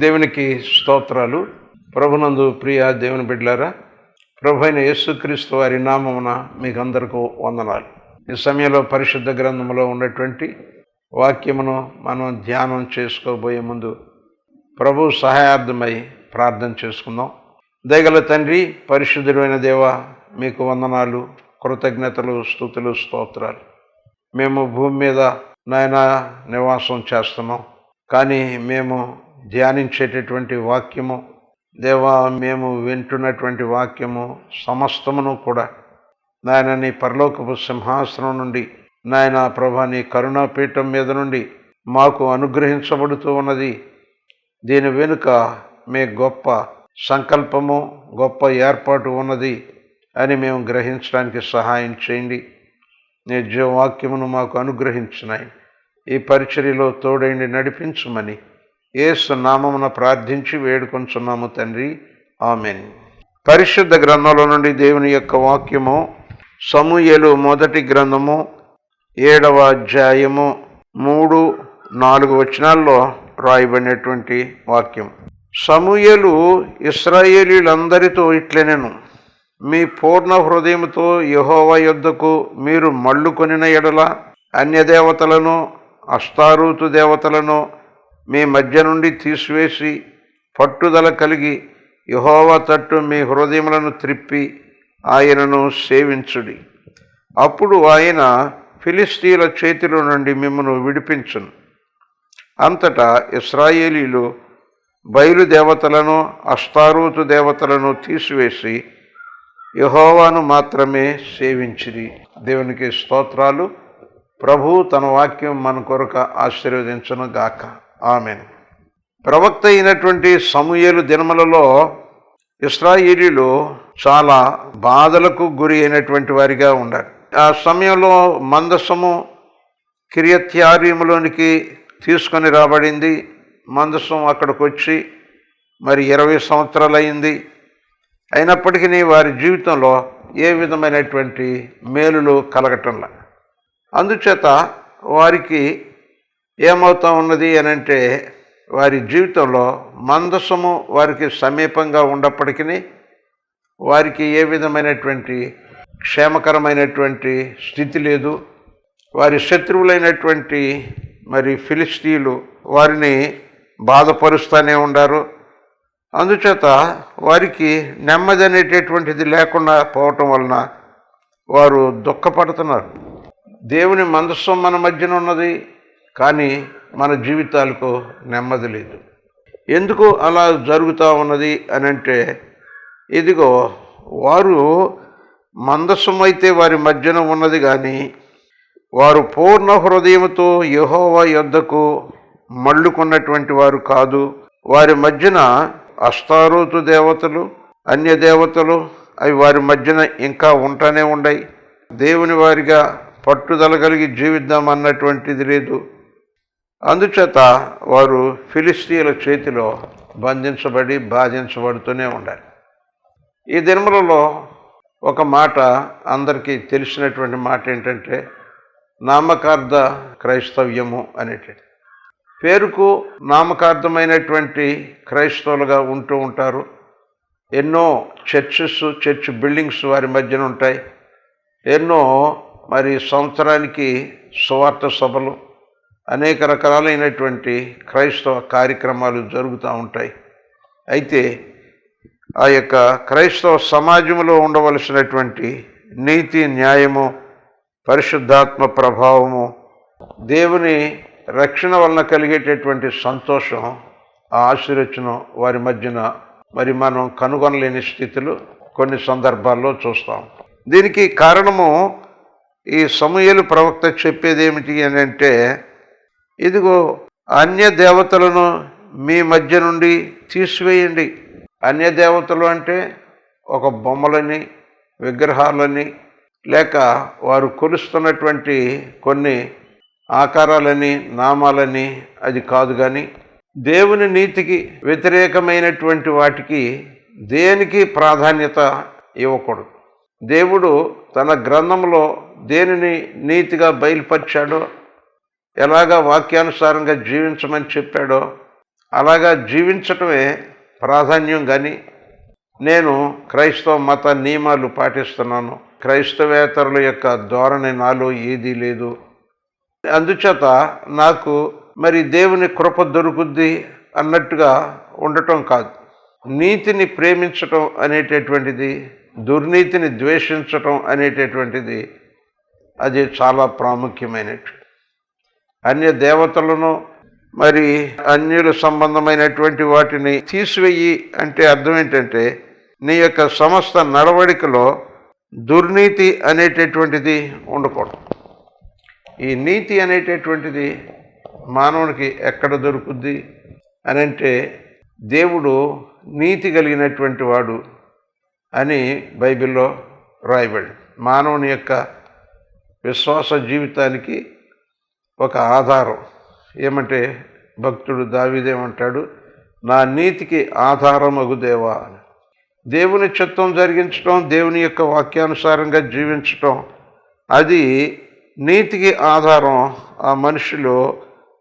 దేవునికి స్తోత్రాలు. ప్రభునందు ప్రియ దేవుని బిడ్డలారా, ప్రభు అయిన యేసుక్రీస్తు వారి నామమున మీకు అందరికీ వందనాలు. ఈ సమయంలో పరిశుద్ధ గ్రంథంలో ఉన్నటువంటి వాక్యమును మనం ధ్యానం చేసుకోబోయే ముందు ప్రభు సహాయార్థమై ప్రార్థన చేసుకుందాం. దయగల తండ్రి, పరిశుద్ధుడైన దేవ, మీకు వందనాలు, కృతజ్ఞతలు, స్తుతులు, స్తోత్రాలు. మేము భూమి మీద నాయన నివాసం చేస్తున్నాం, కానీ మేము ధ్యానించేటటువంటి వాక్యము దేవా, మేము వింటున్నటువంటి వాక్యము సమస్తమును కూడా నాయన నీ పరలోకపు సింహాసనం నుండి, నాయన ప్రభా నీ కరుణాపీఠం మీద నుండి మాకు అనుగ్రహించబడుతూ ఉన్నది. దీని వెనుక మీ గొప్ప సంకల్పము, గొప్ప ఏర్పాటు ఉన్నది అని మేము గ్రహించడానికి సహాయం చేయండి. నీ జీవవాక్యమును మాకు అనుగ్రహించినాయి. ఈ పరిచర్యలో తోడైండి నడిపించుమని యేసు నామమున ప్రార్థించి వేడుకొంచున్నాము తండ్రి, ఆమెన్. పరిశుద్ధ గ్రంథంలో నుండి దేవుని యొక్క వాక్యము సమూయేలు మొదటి గ్రంథము 7వ అధ్యాయము 3-4 వచనాల్లో రాయబడినటువంటి వాక్యం. సమూయేలు ఇశ్రాయేలీయులందరితో ఇట్లనెను, మీ పూర్ణ హృదయముతో యెహోవా యొద్దకు మీరు మళ్ళుకొనిన ఎడల అన్యదేవతలను, అష్తారోతు దేవతలను మీ మధ్య నుండి తీసివేసి పట్టుదల కలిగి యెహోవా తట్టు మీ హృదయములను త్రిప్పి ఆయనను సేవించుడి. అప్పుడు ఆయన ఫిలిష్తీయుల చేతిలో నుండి మిమ్మను విడిపించును. అంతటా ఇశ్రాయేలీలు బయలుదేవతలను, అష్తారోతు దేవతలను తీసివేసి యెహోవాను మాత్రమే సేవించిరి. దేవునికి స్తోత్రాలు. ప్రభు తన వాక్యం మన కొరకు ఆశీర్వదించును గాక. ఆమెన్. ప్రవక్త అయినటువంటి సమూయేలు దినములలో ఇశ్రాయేలీయులు చాలా బాధలకు గురి అయినటువంటి వారిగా ఉన్నారు. ఆ సమయంలో మందసము కిర్యత్యారీములోనికి తీసుకొని రాబడింది. మందసం అక్కడికి వచ్చి మరి 20 సంవత్సరాలు అయింది. అయినప్పటికీ వారి జీవితంలో ఏ విధమైనటువంటి మేలులు కలగటంలా. అందుచేత వారికి ఏమవుతా ఉన్నది అని అంటే, వారి జీవితంలో మందసము వారికి సమీపంగా ఉన్నప్పటికీ వారికి ఏ విధమైనటువంటి క్షేమకరమైనటువంటి స్థితి లేదు. వారి శత్రువులైనటువంటి మరి ఫిలిష్తీయులు వారిని బాధపరుస్తూనే ఉండారు. అందుచేత వారికి నెమ్మది అనేటటువంటిది లేకుండా పోవటం వలన వారు దుఃఖపడుతున్నారు. దేవుని మందసం మన మధ్యన ఉన్నది, కానీ మన జీవితాలకు నెమ్మది లేదు. ఎందుకు అలా జరుగుతూ ఉన్నది అని అంటే, ఇదిగో వారు మందసం అయితే వారి మధ్యన ఉన్నది, కానీ వారు పూర్ణ హృదయంతో యెహోవా యొద్దకు మళ్ళుకున్నటువంటి వారు కాదు. వారి మధ్యన అష్తారోతు దేవతలు, అన్య దేవతలు అవి వారి మధ్యన ఇంకా ఉంటానే ఉన్నాయి. దేవుని వారిగా పట్టుదల కలిగి జీవిద్దామన్నటువంటిది లేదు. అందుచేత వారు ఫిలిష్తీయుల చేతిలో బంధించబడి బాధించబడుతూనే ఉండాలి. ఈ దినములలో ఒక మాట అందరికీ తెలిసినటువంటి మాట ఏంటంటే, నామకార్థ క్రైస్తవ్యము అనేటిది. పేరుకు నామకార్థమైనటువంటి క్రైస్తవులుగా ఉంటూ ఉంటారు. ఎన్నో చర్చ్ బిల్డింగ్స్ వారి మధ్యన ఉంటాయి. ఎన్నో మరి సంవత్సరానికి సువార్త సభలు, అనేక రకాలైనటువంటి క్రైస్తవ కార్యక్రమాలు జరుగుతూ ఉంటాయి. అయితే ఆ యొక్క క్రైస్తవ సమాజంలో ఉండవలసినటువంటి నీతి, న్యాయము, పరిశుద్ధాత్మ ప్రభావము, దేవుని రక్షణ వలన కలిగేటటువంటి సంతోషం, ఆ ఆశీర్వచనం వారి మధ్యన మరి మనం కనుగొనలేని స్థితులు కొన్ని సందర్భాల్లో చూస్తాం. దీనికి కారణము ఈ సమూయేలు ప్రవక్త చెప్పేది ఏమిటి అని అంటే, ఇదిగో అన్య దేవతలను మీ మధ్య నుండి తీసివేయండి. అన్య దేవతలు అంటే ఒక బొమ్మలని, విగ్రహాలని, లేక వారు కొలుస్తున్నటువంటి కొన్ని ఆకారాలని, నామాలని, అది కాదు. కానీ దేవుని నీతికి వ్యతిరేకమైనటువంటి వాటికి దేనికి ప్రాధాన్యత ఇవ్వకూడదు. దేవుడు తన గ్రంథంలో దేనిని నీతిగా బయలుపరిచాడో, ఎలాగా వాక్యానుసారంగా జీవించమని చెప్పాడో అలాగా జీవించటమే ప్రాధాన్యం. కానీ నేను క్రైస్తవ మత నియమాలు పాటిస్తున్నాను, క్రైస్తవేతరుల యొక్క ధోరణి నాలో ఏదీ లేదు, అందుచేత నాకు మరి దేవుని కృప దొరుకుద్ది అన్నట్టుగా ఉండటం కాదు. నీతిని ప్రేమించటం అనేటటువంటిది, దుర్నీతిని ద్వేషించటం అనేటటువంటిది అది చాలా ప్రాముఖ్యమైనది. అన్య దేవతలను మరి అన్యుల సంబంధమైనటువంటి వాటిని తీసివేయి అంటే అర్థం ఏంటంటే నీ యొక్క సమస్త నడవడికలో దుర్నీతి అనేటటువంటిది ఉండకూడదు. ఈ నీతి అనేటటువంటిది మానవునికి ఎక్కడ దొరుకుద్ది అని అంటే దేవుడు నీతి కలిగినటువంటి వాడు అని బైబిల్లో రాయబడి, మానవుని యొక్క విశ్వాస జీవితానికి ఒక ఆధారం ఏమంటే భక్తుడు దావీదేమంటాడు, నా నీతికి ఆధారమగు దేవా అని. దేవుని చిత్తం జరిగించడం, దేవుని యొక్క వాక్యానుసారంగా జీవించటం, అది నీతికి ఆధారం. ఆ మనుషులు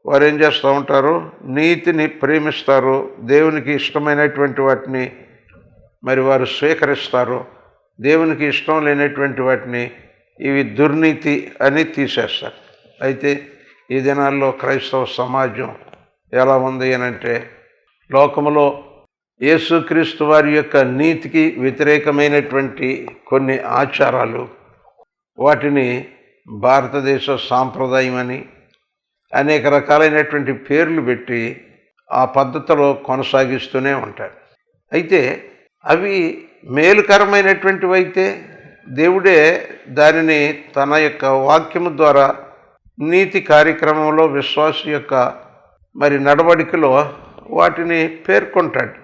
వారు ఏం చేస్తూ ఉంటారు, నీతిని ప్రేమిస్తారు, దేవునికి ఇష్టమైనటువంటి వాటిని మరి వారు స్వీకరిస్తారు, దేవునికి ఇష్టం లేనటువంటి వాటిని ఇవి దుర్నీతి అని తీసేస్తారు. అయితే ఈ దినాల్లో క్రైస్తవ సమాజం ఎలా ఉంది అని అంటే లోకములో యేసుక్రీస్తు వారి యొక్క నీతికి వ్యతిరేకమైనటువంటి కొన్ని ఆచారాలు, వాటిని భారతదేశ సాంప్రదాయం అని అనేక రకాలైనటువంటి పేర్లు పెట్టి ఆ పద్ధతిలో కొనసాగిస్తూనే ఉంటారు. అయితే అవి మేలుకరమైనటువంటివి అయితే దేవుడే దానిని తన యొక్క వాక్యము ద్వారా నీతి కార్యక్రమంలో విశ్వాస యొక్క మరి నడవడికలో వాటిని పేర్కొంటాడు.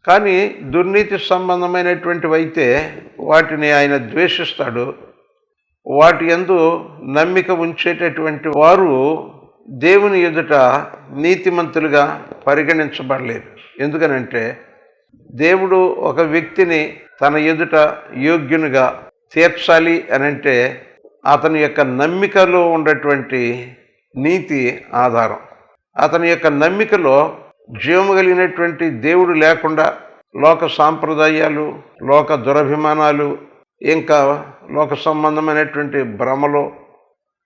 కానీ దుర్నీతి సంబంధమైనటువంటివి అయితే వాటిని ఆయన ద్వేషిస్తాడు. వాటి యందు నమ్మిక ఉంచేటటువంటి వారు దేవుని ఎదుట నీతిమంతులుగా పరిగణించబడలేదు. ఎందుకనంటే దేవుడు ఒక వ్యక్తిని తన ఎదుట యోగ్యునిగా తీర్చాలి అనంటే అతని యొక్క నమ్మికలో ఉన్నటువంటి నీతి ఆధారం. అతని యొక్క నమ్మికలో జీవము కలిగినటువంటి దేవుడు లేకుండా లోక సాంప్రదాయాలు, లోక దురభిమానాలు, ఇంకా లోక సంబంధమైనటువంటి భ్రమలు,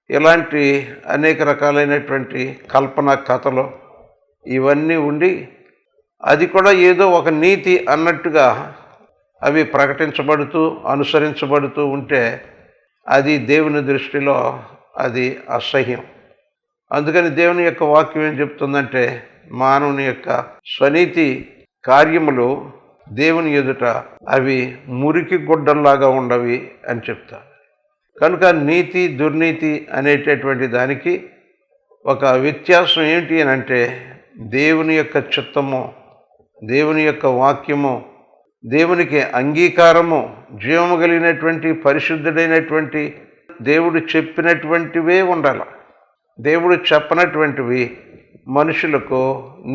ఇలాంటి అనేక రకాలైనటువంటి కల్పన కథలు ఇవన్నీ ఉండి అది కూడా ఏదో ఒక నీతి అన్నట్టుగా అవి ప్రకటించబడుతూ అనుసరించబడుతూ ఉంటే అది దేవుని దృష్టిలో అది అసహ్యం. అందుకని దేవుని యొక్క వాక్యం ఏం చెప్తుందంటే మానవుని యొక్క స్వనీతి కార్యములు దేవుని ఎదుట అవి మురికి గుడ్డల్లాగా ఉండవి అని చెప్తారు. కనుక నీతి దుర్నీతి అనేటటువంటి దానికి ఒక వ్యత్యాసం ఏంటి అని అంటే దేవుని యొక్క చిత్తము, దేవుని యొక్క వాక్యము, దేవునికి అంగీకారము, జీవము కలిగినటువంటి పరిశుద్ధుడైనటువంటి దేవుడు చెప్పినటువంటివే ఉండాలి. దేవుడు చెప్పనటువంటివి మనుషులకు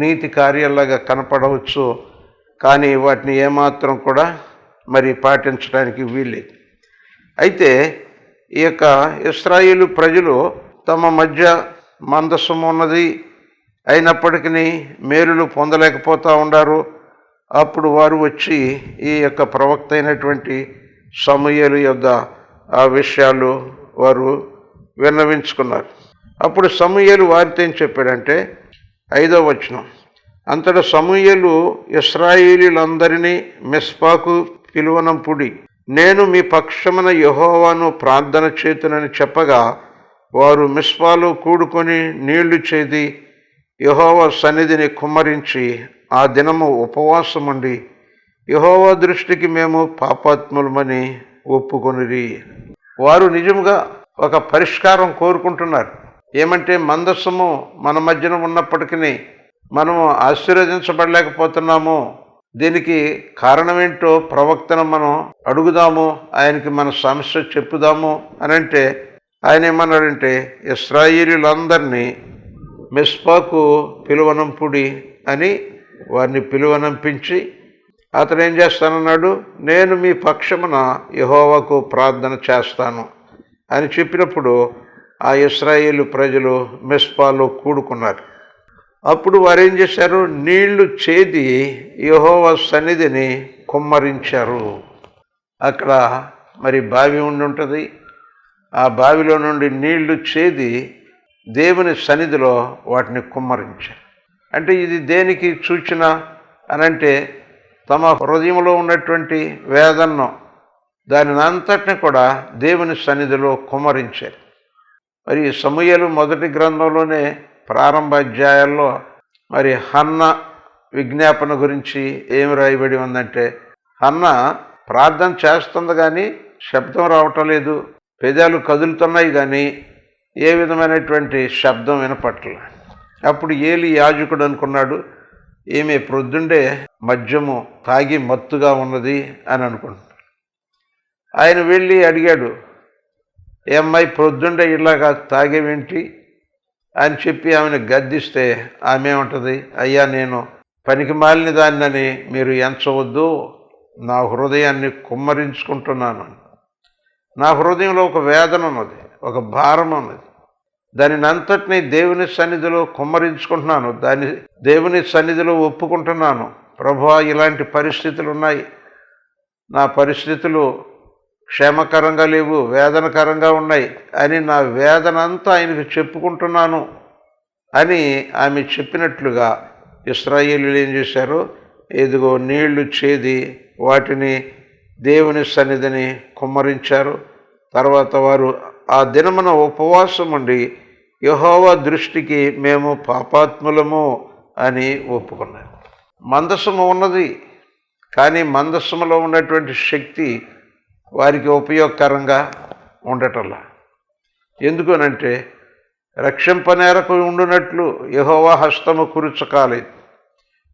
నీతి కార్యాలుగా కనపడవచ్చు, కానీ వాటిని ఏమాత్రం కూడా మరి పాటించడానికి వీల్లేదు. అయితే ఈ యొక్క ఇశ్రాయేలు ప్రజలు తమ మధ్య మందస్సము ఉన్నది అయినప్పటికీ మేలులు పొందలేకపోతూ ఉండారు. అప్పుడు వారు వచ్చి ఈ యొక్క ప్రవక్త అయినటువంటి సమూయేలు యొద్ద ఆ విషయాలు వారు విన్నవించుకున్నారు. అప్పుడు సమూయేలు వారితో ఏం చెప్పాడంటే 5వ వచనం, అంతటా సమూయేలు ఇశ్రాయేలీయులందరినీ మిస్పాకు పిలువనంపుడి, నేను మీ పక్షమున యెహోవాను ప్రార్థన చేతునని చెప్పగా వారు మిస్పాలో కూడుకొని నీళ్లు చేది యెహోవా సన్నిధిని కుమ్మరించి ఆ దినము ఉపవాసముండి యెహోవా దృష్టికి మేము పాపాత్ములమని ఒప్పుకొనిరి. వారు నిజంగా ఒక పరిష్కారం కోరుకుంటున్నారు. ఏమంటే మందస్సము మన మధ్యన ఉన్నప్పటికీ మనము ఆశీర్వదించబడలేకపోతున్నాము, దీనికి కారణమేంటో ప్రవక్తను మనం అడుగుదాము, ఆయనకి మన సమస్య చెప్పుదాము అని అంటే ఆయన ఏమన్నాడంటే ఇశ్రాయేలీయులందరినీ మిస్పాకు పిలువనంపుడి అని వారిని పిలువనంపించి అతను ఏం చేస్తానన్నాడు, నేను మీ పక్షమున యెహోవాకు ప్రార్థన చేస్తాను అని చెప్పినప్పుడు ఆ ఇశ్రాయేలు ప్రజలు మిస్పాలో కూడుకున్నారు. అప్పుడు వారు ఏం చేశారు? నీళ్లు చేది యెహోవా సన్నిధిని కుమ్మరించారు. అక్కడ మరి బావి ఉండి ఉంటుంది. ఆ బావిలో నుండి నీళ్లు చేది దేవుని సన్నిధిలో వాటిని కుమ్మరించారు. అంటే ఇది దేనికి సూచన అనంటే, తమ హృదయంలో ఉన్నటువంటి వేదనను దానిని అంతటిని కూడా దేవుని సన్నిధిలో కుమ్మరించారు. మరి సమూయేలు మొదటి గ్రంథంలోనే ప్రారంభ అధ్యాయాల్లో మరి హన్న విజ్ఞాపన గురించి ఏమి రాయబడి ఉందంటే, హన్న ప్రార్థన చేస్తుంది కానీ శబ్దం రావటం లేదు, పెదాలు కదులుతున్నాయి కానీ ఏ విధమైనటువంటి శబ్దం వినపట్ల. అప్పుడు ఏలి యాజకుడు అనుకున్నాడు, ఈమె ప్రొద్దుండే మద్యము తాగి మత్తుగా ఉన్నది అని అనుకుంటున్నాడు. ఆయన వెళ్ళి అడిగాడు, ఏమ్మాయి ప్రొద్దుండే ఇలాగా తాగేవేంటి అని చెప్పి ఆమెను గద్దిస్తే ఆమె ఏమంటుంది, అయ్యా నేను పనికి మాలిన దాన్నని మీరు ఎంచవద్దు, నా హృదయాన్ని కుమ్మరించుకుంటున్నాను. నా హృదయంలో ఒక వేదన ఉన్నది, ఒక భారం ఉన్నది, దానిని అంతటినీ దేవుని సన్నిధిలో కుమ్మరించుకుంటున్నాను, దాన్ని దేవుని సన్నిధిలో ఒప్పుకుంటున్నాను. ప్రభువా, ఇలాంటి పరిస్థితులు ఉన్నాయి, నా పరిస్థితులు క్షేమకరంగా లేవు, వేదనకరంగా ఉన్నాయి అని నా వేదన అంతా ఆయనకు చెప్పుకుంటున్నాను అని ఆమె చెప్పినట్లుగా ఇశ్రాయేలీయులు ఏం చేశారు? ఇదిగో నీళ్లు చేది వాటిని దేవుని సన్నిధిని కుమ్మరించారు. తర్వాత వారు ఆ దినమున ఉపవాసం ఉండి యెహోవా దృష్టికి మేము పాపాత్ములము అని ఒప్పుకున్నారు. మందసము ఉన్నది, కానీ మందసములో ఉన్నటువంటి శక్తి వారికి ఉపయోగకరంగా ఉండటంలా. ఎందుకనంటే, రక్షింపనేరకు ఉండునట్లు యెహోవా హస్తము కురుచు కాలేదు,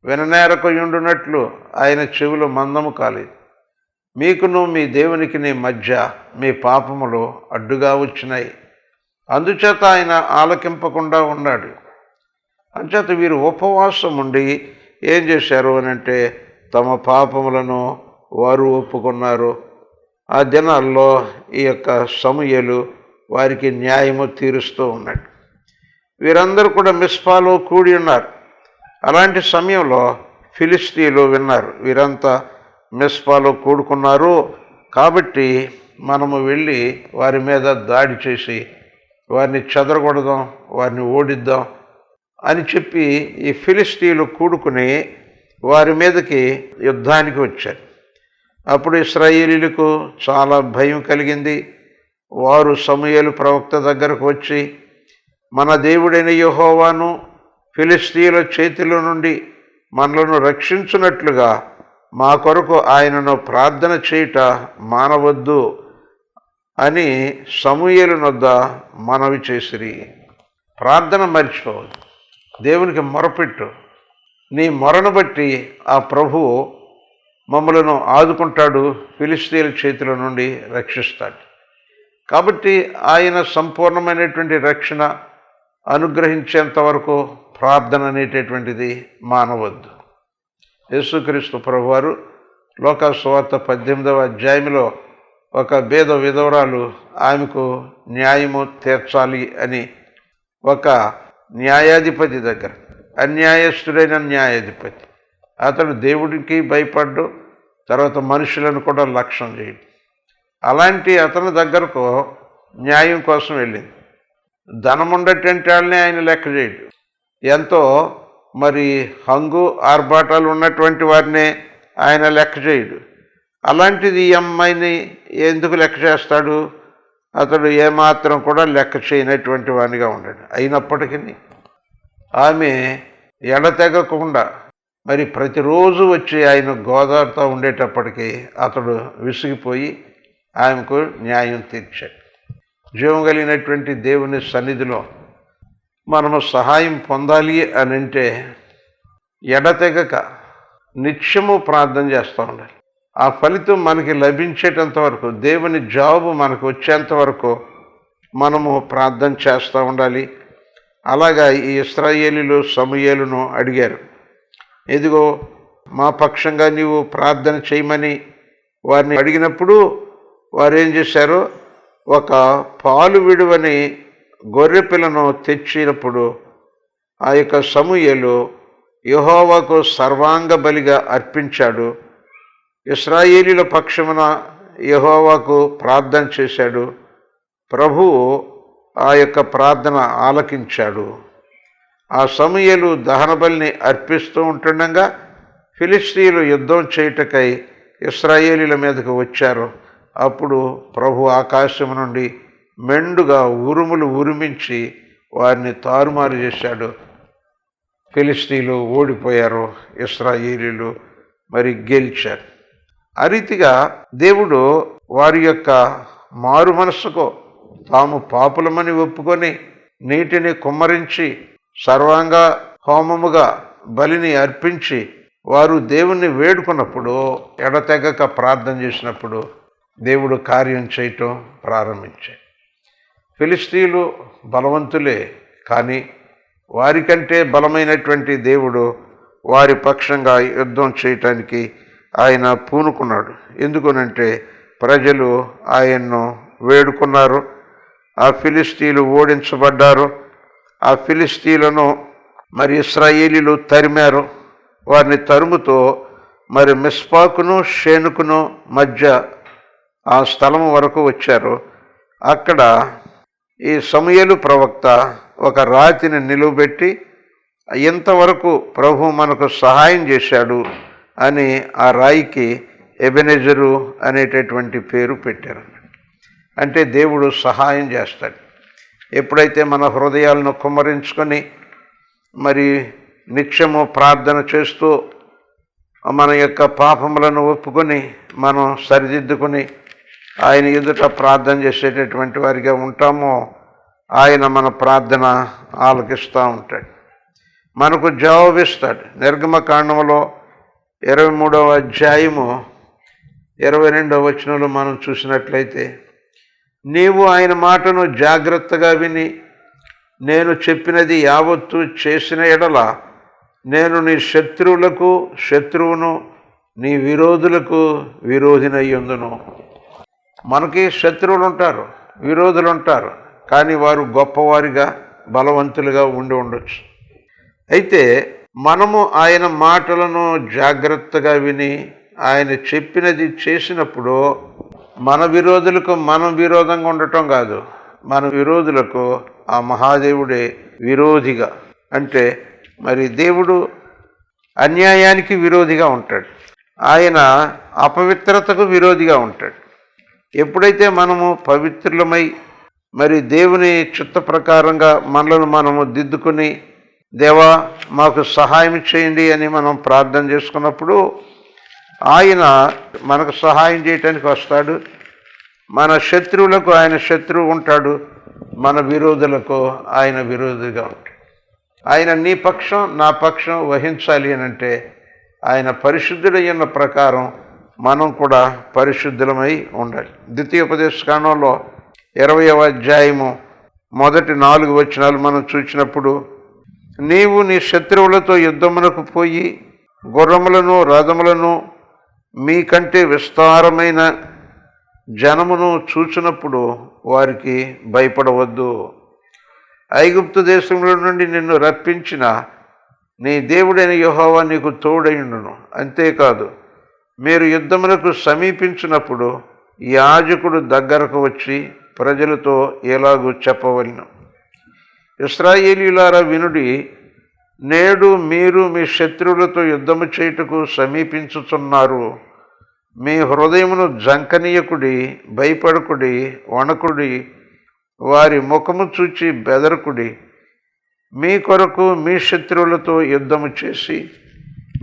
విననేరకు ఉండునట్లు ఆయన చెవులు మందము కాలేదు. మీకును మీ దేవునికి మధ్య మీ పాపములు అడ్డుగా వచ్చినాయి, అందుచేత ఆయన ఆలకింపకుండా ఉన్నాడు. అంచేత వీరు ఉపవాసం ఉండి ఏం చేశారు అనంటే, తమ పాపములను వారు ఒప్పుకున్నారు. ఆ దినాల్లో ఈ యొక్క సమూయేలు వారికి న్యాయము తీరుస్తూ ఉన్నాడు. వీరందరూ కూడా మిస్పాలో కూడి ఉన్నారు. అలాంటి సమయంలో ఫిలిష్తీయులు విన్నారు, వీరంతా మిస్పాలో కూడుకున్నారు, కాబట్టి మనము వెళ్ళి వారి మీద దాడి చేసి వారిని చెదరగొడదాం, వారిని ఓడిద్దాం అని చెప్పి ఈ ఫిలిష్తీయులు కూడుకుని వారి మీదకి యుద్ధానికి వచ్చారు. అప్పుడు ఇశ్రాయేలీయులకు చాలా భయం కలిగింది. వారు సమూయేలు ప్రవక్త దగ్గరకు వచ్చి, మన దేవుడైన యెహోవాను ఫిలిష్తీయుల చేతిలో నుండి మనలను రక్షించున్నట్లుగా మా కొరకు ఆయనను ప్రార్థన చేయుట మానవద్దు అని సమూయేలు నొద్ద మనవి చేసిరి. ప్రార్థన మర్చిపోవద్దు, దేవునికి మొరపెట్టు. నీ మొరను బట్టి ఆ ప్రభువు మమ్మలను ఆదుకుంటాడు, ఫిలిష్తీయుల చేతుల నుండి రక్షిస్తాడు. కాబట్టి ఆయన సంపూర్ణమైనటువంటి రక్షణ అనుగ్రహించేంత వరకు ప్రార్థన అనేటటువంటిది మానవద్దు. యేసుక్రీస్తు ప్రభువారు లోకా సువార్త 18వ అధ్యాయంలో ఒక బేద విధవరాలు ఆమెకు న్యాయము తీర్చాలి అని ఒక న్యాయాధిపతి దగ్గర, అన్యాయస్తుడైన న్యాయాధిపతి, అతడు దేవుడికి భయపడ్డు, తర్వాత మనుషులను కూడా లక్ష్యం చేయడు. అలాంటి అతని దగ్గరకు న్యాయం కోసం వెళ్ళింది. ధనం ఉండేటువంటి వాళ్ళని ఆయన లెక్క చేయడు, ఎంతో మరి హంగు ఆర్భాటాలు ఉన్నటువంటి వారినే ఆయన లెక్క చేయడు. అలాంటిది ఈ అమ్మాయిని ఎందుకు లెక్క చేస్తాడు? అతడు ఏమాత్రం కూడా లెక్క చేయనటువంటి వానిగా ఉన్నాడు. అయినప్పటికీ ఆమె ఎడతెగకుండా మరి ప్రతిరోజు వచ్చి ఆయన గోదావరితో ఉండేటప్పటికీ అతడు విసిగిపోయి ఆమెకు న్యాయం తీర్చాడు. జీవం కలిగినటువంటి దేవుని సన్నిధిలో మనము సహాయం పొందాలి అని అంటే ఎడతెగక నిత్యము ప్రార్థన చేస్తూ ఉండాలి. ఆ ఫలితం మనకి లభించేటంత వరకు, దేవుని జాబు మనకు వచ్చేంత వరకు మనము ప్రార్థన చేస్తూ ఉండాలి. అలాగా ఈ ఇశ్రాయేలీయులు సమూయేలును అడిగారు, ఇదిగో మా పక్షంగా నీవు ప్రార్థన చేయమని వారిని అడిగినప్పుడు వారు ఏం చేశారు? ఒక పాలు విడువని గొర్రె పిల్లను తెచ్చినప్పుడు ఆ యొక్క సమూయేలు యెహోవాకు సర్వాంగ బలిగా అర్పించాడు. ఇశ్రాయేలీయుల పక్షమున యెహోవాకు ప్రార్థన చేశాడు. ప్రభువు ఆ యొక్క ప్రార్థన ఆలకించాడు. ఆ సమూయేలు దహన బలిని అర్పిస్తూ ఉంటుండగా ఫిలిష్తీయులు యుద్ధం చేయుటకై ఇశ్రాయేలీయుల మీదకు వచ్చారు. అప్పుడు ప్రభు ఆకాశం నుండి మెండుగా ఉరుములు ఉరిమించి వారిని తారుమారు చేశాడు. ఫిలిష్తీయులు ఓడిపోయారు, ఇశ్రాయేలీయులు మరి గెలిచారు. ఆ రీతిగా దేవుడు వారి యొక్క మారు మనస్సుకు తాము పాపులమని ఒప్పుకొని నీటిని కుమ్మరించి సర్వాంగ హోమముగా బలిని అర్పించి వారు దేవుణ్ణి వేడుకున్నప్పుడు, ఎడతెగక ప్రార్థన చేసినప్పుడు దేవుడు కార్యం చేయటం ప్రారంభించాడు. ఫిలిష్తీయులు బలవంతులే, కానీ వారికంటే బలమైనటువంటి దేవుడు వారి పక్షంగా యుద్ధం చేయటానికి ఆయన పూనుకున్నాడు. ఎందుకనంటే ప్రజలు ఆయన్ను వేడుకున్నారు. ఆ ఫిలిష్తీయులు ఓడించబడ్డారు. ఆ ఫిలిష్తీయులను మరి ఇశ్రాయేలీలు తరిమారు. వారిని తరుముతో మరి మిస్పాకును షేనుకును మధ్య ఆ స్థలం వరకు వచ్చారు. అక్కడ ఈ సమూయేలు ప్రవక్త ఒక రాతిని నిలువబెట్టి ఇంతవరకు ప్రభు మనకు సహాయం చేశాడు అని ఆ రాయికి ఎబెనెజరు అనేటటువంటి పేరు పెట్టారు. అంటే దేవుడు సహాయం చేస్తాడు. ఎప్పుడైతే మన హృదయాలను కుమ్మరించుకొని మరి నిత్యము ప్రార్థన చేస్తూ మన యొక్క పాపములను ఒప్పుకొని మనం సరిదిద్దుకొని ఆయన ఎదుట ప్రార్థన చేసేటటువంటి వారిగా ఉంటామో ఆయన మన ప్రార్థన ఆలకిస్తూ ఉంటాడు, మనకు జవాబిస్తాడు. నిర్గమకాండములో 23వ అధ్యాయము 22వ వచనంలో మనం చూసినట్లయితే, నీవు ఆయన మాటను జాగ్రత్తగా విని నేను చెప్పినది యావత్తు చేసిన ఎడల నేను నీ శత్రువులకు శత్రువును, నీ విరోధులకు విరోధినయ్యుందును. మనకి శత్రువులు ఉంటారు, విరోధులు ఉంటారు, కానీ వారు గొప్పవారిగా బలవంతులుగా ఉండి ఉండొచ్చు. అయితే మనము ఆయన మాటలను జాగ్రత్తగా విని ఆయన చెప్పినది చేసినప్పుడు మన విరోధులకు మనం విరోధంగా ఉండటం కాదు, మన విరోధులకు ఆ మహాదేవుడే విరోధిగా. అంటే మరి దేవుడు అన్యాయానికి విరోధిగా ఉంటాడు, ఆయన అపవిత్రతకు విరోధిగా ఉంటాడు. ఎప్పుడైతే మనము పవిత్రులమై మరి దేవుని చిత్త ప్రకారంగా మనలను మనము దిద్దుకుని దేవా మాకు సహాయం చేయండి అని మనం ప్రార్థన చేసుకున్నప్పుడు ఆయన మనకు సహాయం చేయటానికి వస్తాడు. మన శత్రువులకు ఆయన శత్రువు ఉంటాడు, మన విరోధులకు ఆయన విరోధిగా ఉంటాడు. ఆయన నీ పక్షం నా పక్షం వహించాలి అని అంటే ఆయన పరిశుద్ధుడైన ప్రకారం మనం కూడా పరిశుద్ధులమై ఉండాలి. ద్వితీయోపదేశకాండంలో 20వ అధ్యాయము మొదటి 4 వచనాలు మనం చూసినప్పుడు, నీవు నీ శత్రువులతో యుద్ధమునకు పోయి గుర్రములను రథములను మీకంటే విస్తారమైన జనమును చూచినప్పుడు వారికి భయపడవద్దు. ఐగుప్తు దేశంలో నుండి నిన్ను రప్పించిన నీ దేవుడైన యెహోవా నీకు తోడైయుండును. అంతేకాదు, మీరు యుద్ధమునకు సమీపించినప్పుడు యాజకుడు దగ్గరకు వచ్చి ప్రజలతో ఎలాగూ చెప్పవలెను, ఇశ్రాయేలీయులారా వినుడి, నేడు మీరు మీ శత్రువులతో యుద్ధము చేయుటకు సమీపించుచున్నారు. మీ హృదయమును జంకనీయకుడి, భయపడకుడి, వణకుడి, వారి ముఖము చూచి బెదరకుడి. మీ కొరకు మీ శత్రువులతో యుద్ధము చేసి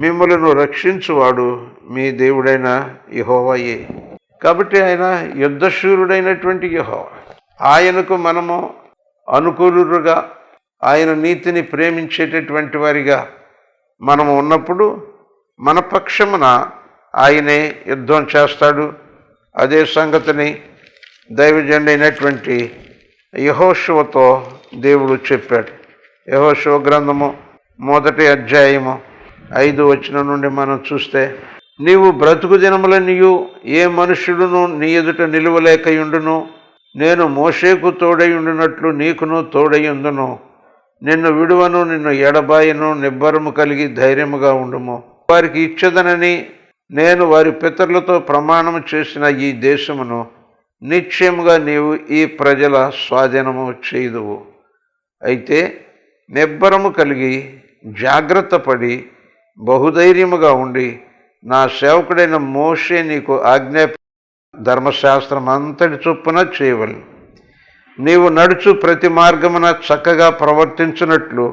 మిమ్మలను రక్షించువాడు మీ దేవుడైన యెహోవాయే. కాబట్టి ఆయన యుద్ధశూరుడైనటువంటి యెహోవా. ఆయనకు మనము అనుకూలుగా, ఆయన నీతిని ప్రేమించేటటువంటి వారిగా మనము ఉన్నప్పుడు మన పక్షమున ఆయనే యుద్ధం చేస్తాడు. అదే సంగతిని దైవజనుడైనటువంటి యెహోషువతో దేవుడు చెప్పాడు. యెహోషువ గ్రంథము 1వ అధ్యాయము 5వ వచనం నుండి మనం చూస్తే, నీవు బ్రతుకు దినములనియు ఏ మనుష్యుడును నీ ఎదుట నిలువలేకయుండును. నేను మోషేకు తోడై ఉండినట్లు నీకును తోడై ఉందును. నిన్ను విడువను, నిన్ను ఎడబాయను, నిబ్బరము కలిగి ధైర్యముగా ఉండుము. వారికి ఇచ్చదనని నేను వారి పితరులతో ప్రమాణము చేసిన ఈ దేశమును నిశ్చయముగా నీవు ఈ ప్రజల స్వాధీనము చేయుదువు. అయితే నిబ్బరము కలిగి జాగ్రత్త పడి బహుధైర్యముగా ఉండి నా సేవకుడైన మోషే నీకు ధర్మశాస్త్రం అంతటి చొప్పున చేయవలెను. నీవు నడుచు ప్రతి మార్గమున చక్కగా ప్రవర్తించున్నట్లు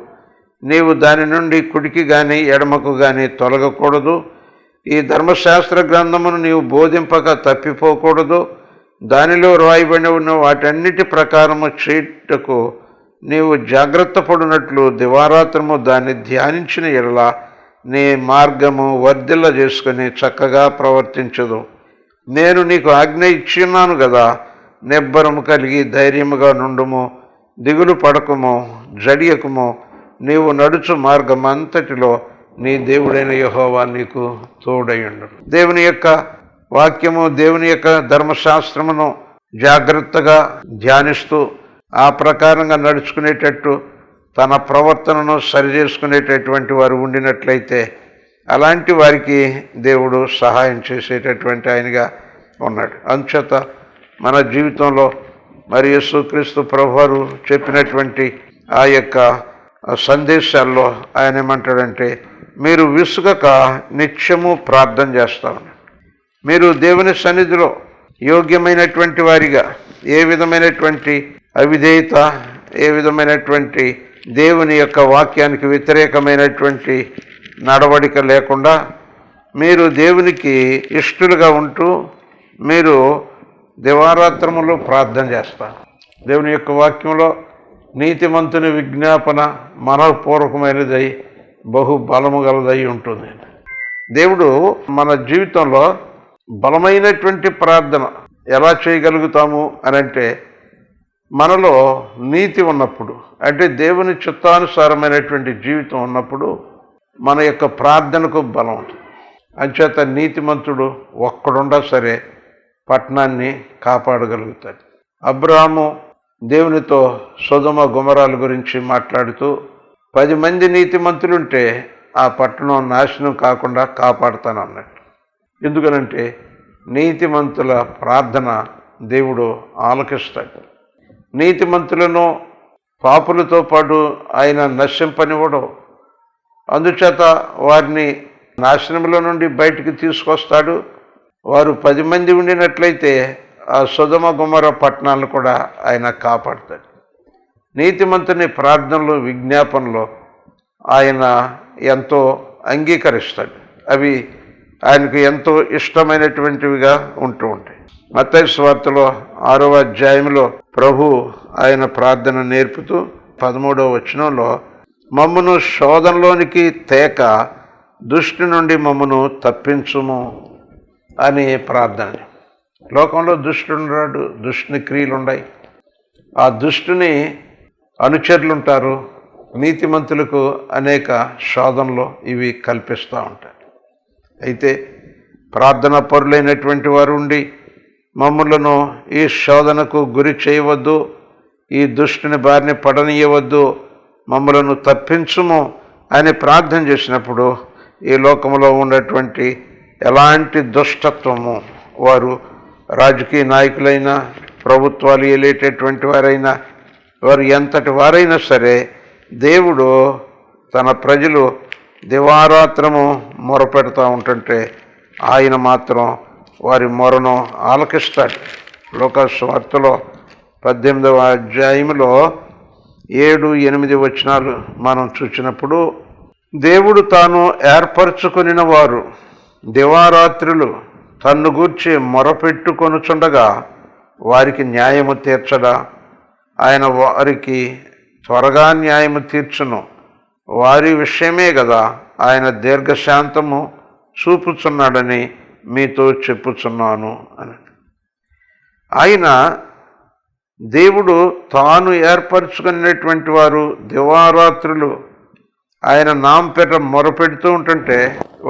నీవు దాని నుండి కుడికి గాని ఎడమకు గాని తొలగకూడదు. ఈ ధర్మశాస్త్ర గ్రంథమును నీవు బోధింపక తప్పిపోకూడదు. దానిలో రాయబడి ఉన్న వాటన్నిటి ప్రకారము చేయుటకు నీవు జాగ్రత్త పడినట్లు దివారాత్రము దాన్ని ధ్యానించిన ఎడల నీ మార్గము వర్ధిల్ల చేసుకుని చక్కగా ప్రవర్తించదు. నేను నీకు ఆజ్ఞ ఇచ్చిన్నాను కదా, నిబ్బరము కలిగి ధైర్యముగా నుండుము, దిగులు పడకము, జడియకుము. నీవు నడుచు మార్గం అంతటిలో నీ దేవుడైన యెహోవా నీకు తోడయుండు. దేవుని యొక్క వాక్యము, దేవుని యొక్క ధర్మశాస్త్రమును జాగ్రత్తగా ధ్యానిస్తూ ఆ ప్రకారంగా నడుచుకునేటట్టు తన ప్రవర్తనను సరిచేసుకునేటటువంటి వారు ఉండినట్లయితే అలాంటి వారికి దేవుడు సహాయం చేసేటటువంటి ఆయనగా ఉన్నాడు. అందుచేత మన జీవితంలో మరి యేసుక్రీస్తు ప్రభువారు చెప్పినటువంటి ఆ యొక్క సందేశాల్లో ఆయన ఏమంటాడంటే, మీరు విసుగక నిత్యము ప్రార్థన చేస్తా ఉన్నారు. మీరు దేవుని సన్నిధిలో యోగ్యమైనటువంటి వారిగా ఏ విధమైనటువంటి అవిధేయత, ఏ విధమైనటువంటి దేవుని యొక్క వాక్యానికి వ్యతిరేకమైనటువంటి నడవడిక లేకుండా మీరు దేవునికి ఇష్టలుగా ఉంటూ మీరు దివారాత్రములో ప్రార్థన చేస్తారు. దేవుని యొక్క వాక్యంలో నీతిమంతుని విజ్ఞాపన మనఃపూర్వకమైనదై బహు బలము గలదై ఉంటుంది. దేవుడు మన జీవితంలో బలమైనటువంటి ప్రార్థన ఎలా చేయగలుగుతాము అని అంటే, మనలో నీతి ఉన్నప్పుడు, అంటే దేవుని చిత్తానుసారమైనటువంటి జీవితం ఉన్నప్పుడు మన యొక్క ప్రార్థనకు బలం ఉంటుంది. అంచేత నీతిమంతుడు ఒక్కడుండా సరే పట్టణాన్ని కాపాడగలుగుతాడు. అబ్రాహాము దేవునితో సొదొమ గొమొరాల గురించి మాట్లాడుతూ 10 మంది నీతిమంతులుంటే ఆ పట్టణం నాశనం కాకుండా కాపాడుతానన్నట్టు. ఎందుకనంటే నీతిమంతుల ప్రార్థన దేవుడు ఆలకిస్తాడు. నీతిమంతులను పాపులతో పాటు ఆయన నశింపనివ్వడు. అందుచేత వారిని నాశనంలో నుండి బయటికి తీసుకొస్తాడు. వారు 10 మంది ఉండినట్లయితే ఆ సొదొమ గొమొర పట్టణాలను కూడా ఆయన కాపాడుతాడు. నీతిమంతుని ప్రార్థనలు, విజ్ఞాపనలో ఆయన ఎంతో అంగీకరిస్తాడు. అవి ఆయనకు ఎంతో ఇష్టమైనటువంటివిగా ఉంటూ ఉంటాయి. మత్తయి సువార్తలో 6వ అధ్యాయంలో ప్రభు ఆయన ప్రార్థన నేర్పుతూ 13వ వచనంలో మమ్మను శోధనలోనికి తేక దుష్టి నుండి మమ్మను తప్పించుము అని ప్రార్థన. లోకంలో దుష్టున్నాడు, దుష్టుని క్రియలు ఉన్నాయి. ఆ దుష్టుని అనుచరులు ఉంటారు. నీతిమంతులకు అనేక శోధనలు ఇవి కల్పిస్తూ ఉంటారు. అయితే ప్రార్థన పరులైనటువంటి వారు ఉండి మమ్ములను ఈ శోధనకు గురి చేయవద్దు, ఈ దుష్టుని బారిన పడనీయవద్దు, మమ్మలను తప్పించుము అని ప్రార్థన చేసినప్పుడు ఈ లోకంలో ఉన్నటువంటి ఎలాంటి దుష్టత్వము, వారు రాజకీయ నాయకులైనా, ప్రభుత్వాలు ఏలేటటువంటి వారైనా, వారు ఎంతటి వారైనా సరే దేవుడు తన ప్రజలు దివారాత్రము మొరపెడతా ఉంటుంటే ఆయన మాత్రం వారి మొరను ఆలకిస్తాడు. లోకాసు సువార్తలో 18వ అధ్యాయంలో 7-8 వచనాలు మనం చూసినప్పుడు, దేవుడు తాను ఏర్పరచుకొనిన వారు దివారాత్రులు తన్ను గూర్చి మొరపెట్టుకొనుచుండగా వారికి న్యాయము తీర్చడా, ఆయన వారికి త్వరగా న్యాయము తీర్చును, వారి విషయమే కదా ఆయన దీర్ఘశాంతము చూపుచున్నాడని మీతో చెప్పుచున్నాను అని. ఆయన దేవుడు తాను ఏర్పరచుకున్నటువంటి వారు దివారాత్రులు ఆయన నామపేట మొరపెడుతూ ఉంటుంటే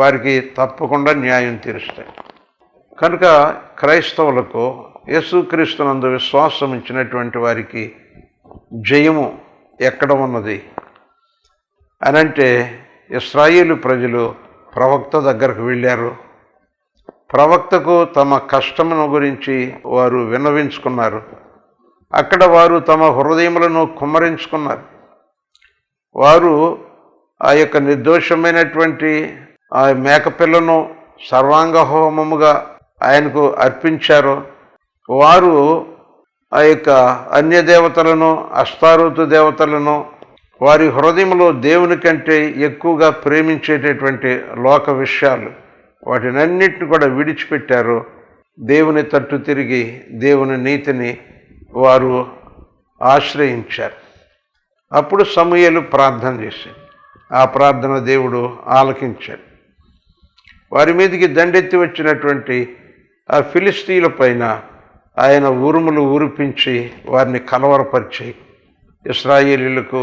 వారికి తప్పకుండా న్యాయం తీరుస్తాయి. కనుక క్రైస్తవులకు యేసుక్రీస్తునందు విశ్వాసం ఇచ్చినటువంటి వారికి జయము ఎక్కడ ఉన్నది అనంటే ఇశ్రాయేలు ప్రజలు ప్రవక్త దగ్గరకు వెళ్ళారు. ప్రవక్తకు తమ కష్టమును గురించి వారు విన్నవించుకున్నారు. అక్కడ వారు తమ హృదయములను కుమ్మరించుకున్నారు. వారు ఆ యొక్క నిర్దోషమైనటువంటి ఆ మేకపిల్లను సర్వాంగ హోమముగా ఆయనకు అర్పించారు. వారు ఆ యొక్క అన్య దేవతలను, అష్టారోతు దేవతలను వారి హృదయంలో దేవుని కంటే ఎక్కువగా ప్రేమించేటటువంటి లోక విషయాలు వాటినన్నిటిని కూడా విడిచిపెట్టారు. దేవుని తట్టు తిరిగి దేవుని నీతిని వారు ఆశ్రయించారు. అప్పుడు సమూయేలు ప్రార్థన చేశాడు. ఆ ప్రార్థన దేవుడు ఆలకించాడు. వారి మీదకి దండెత్తి వచ్చినటువంటి ఆ ఫిలిస్తీయుల పైన ఆయన ఉరుములు ఊరిపించి వారిని కలవరపరిచి ఇశ్రాయేలీలకు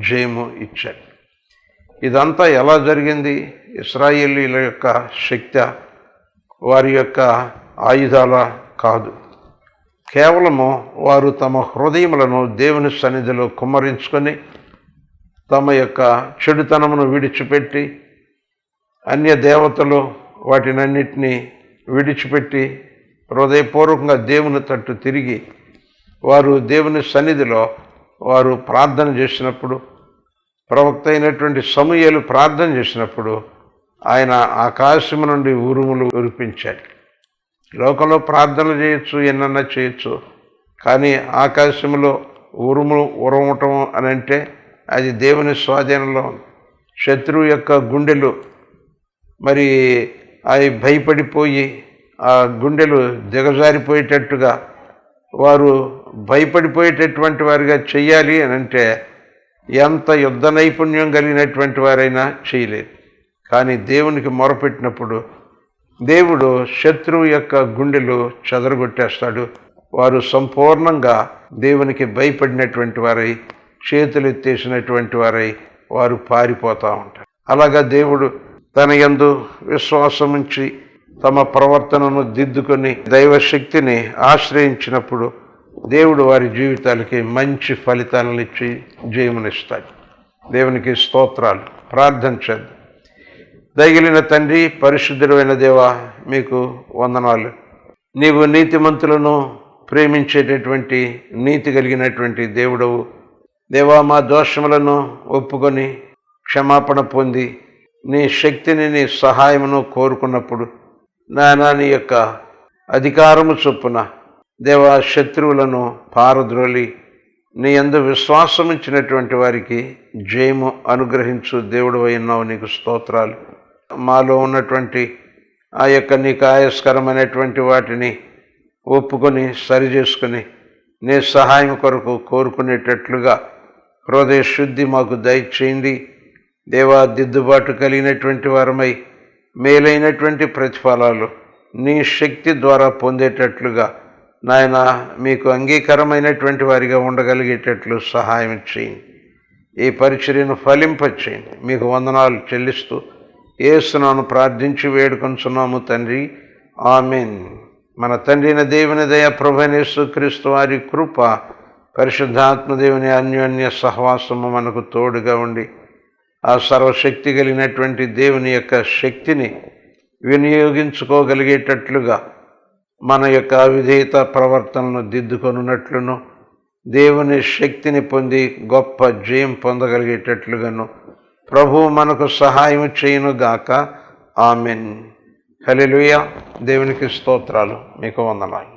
జయము ఇచ్చాడు. ఇదంతా ఎలా జరిగింది? ఇశ్రాయేలీల యొక్క శక్తి, వారి యొక్క ఆయుధాల కాదు. కేవలము వారు తమ హృదయములను దేవుని సన్నిధిలో కుమ్మరించుకొని తమ యొక్క చెడుతనమును విడిచిపెట్టి అన్య దేవతలు వాటినన్నిటినీ విడిచిపెట్టి హృదయపూర్వకంగా దేవుని తట్టు తిరిగి వారు దేవుని సన్నిధిలో వారు ప్రార్థన చేసినప్పుడు, ప్రవక్త అయినటువంటి సమూయేలు ప్రార్థన చేసినప్పుడు ఆయన ఆకాశము నుండి ఉరుములు కురిపించాడు. లోకంలో ప్రార్థనలు చేయొచ్చు, ఎన్నన్నా చేయొచ్చు, కానీ ఆకాశంలో ఉరుములు ఉరమటం అని అంటే అది దేవుని స్వాధీనంలో. శత్రువు యొక్క గుండెలు మరి అవి భయపడిపోయి ఆ గుండెలు దిగజారిపోయేటట్టుగా వారు భయపడిపోయేటటువంటి వారిగా చెయ్యాలి అని అంటే ఎంత యుద్ధ నైపుణ్యం కలిగినటువంటి వారైనా చేయలేదు. కానీ దేవునికి మొరపెట్టినప్పుడు దేవుడు శత్రువు యొక్క గుండెలు చెదరగొట్టేస్తాడు. వారు సంపూర్ణంగా దేవునికి భయపడినటువంటి వారై, చేతులెత్తేసినటువంటి వారై వారు పారిపోతూ ఉంటారు. అలాగా దేవుడు తన యందు విశ్వాసం ఉంచి తమ ప్రవర్తనను దిద్దుకొని దైవశక్తిని ఆశ్రయించినప్పుడు దేవుడు వారి జీవితాలకి మంచి ఫలితాలను ఇచ్చి జయమునిస్తాడు. దేవునికి స్తోత్రాలు. ప్రార్థన చేద్దాం. దయగలిగిన తండ్రి, పరిశుద్ధుడైన దేవా, మీకు వందనాలు. నీవు నీతిమంతులను ప్రేమించేటటువంటి నీతి కలిగినటువంటి దేవుడవు. దేవా, మా దోషములను ఒప్పుకొని క్షమాపణ పొంది నీ శక్తిని, నీ సహాయమును కోరుకున్నప్పుడు నీ యొక్క అధికారము చొప్పున దేవా శత్రువులను పారద్రోలి నీ యందు విశ్వాసం ఇచ్చినటువంటి వారికి జయము అనుగ్రహించు దేవుడు అయినావు. నీకు స్తోత్రాలు. మాలో ఉన్నటువంటి ఆ యొక్క నీకు ఆయస్కరమైనటువంటి వాటిని ఒప్పుకొని సరిచేసుకుని నీ సహాయం కొరకు కోరుకునేటట్లుగా హృదయ శుద్ధి మాకు దయచేయండి. దేవా, దిద్దుబాటు కలిగినటువంటి వారమై మేలైనటువంటి ప్రతిఫలాలు నీ శక్తి ద్వారా పొందేటట్లుగా నాయన మీకు అంగీకారమైనటువంటి వారిగా ఉండగలిగేటట్లు సహాయం చేయండి. ఈ పరిచర్యను ఫలింపచేయండి. మీకు వందనాలు చెల్లిస్తూ యేసునామమున ప్రార్థించి వేడుకొంచున్నాము తండ్రి. ఆమేన్. మన తండ్రిన దేవుని దయ, ప్రభువైన యేసుక్రీస్తు వారి కృప, పరిశుద్ధాత్మదేవుని అన్యోన్య సహవాసము మనకు తోడుగా ఉండి ఆ సర్వశక్తి కలిగినటువంటి దేవుని యొక్క శక్తిని వినియోగించుకోగలిగేటట్లుగా మన యొక్క అవిధేయత ప్రవర్తనను దిద్దుకొనున్నట్లును, దేవుని శక్తిని పొంది గొప్ప జయం పొందగలిగేటట్లుగాను ప్రభువు మనకు సహాయం చేయునుగాక. ఆమెన్. హల్లెలూయా. దేవునికి స్తోత్రాలు. మీకు వందనాలు.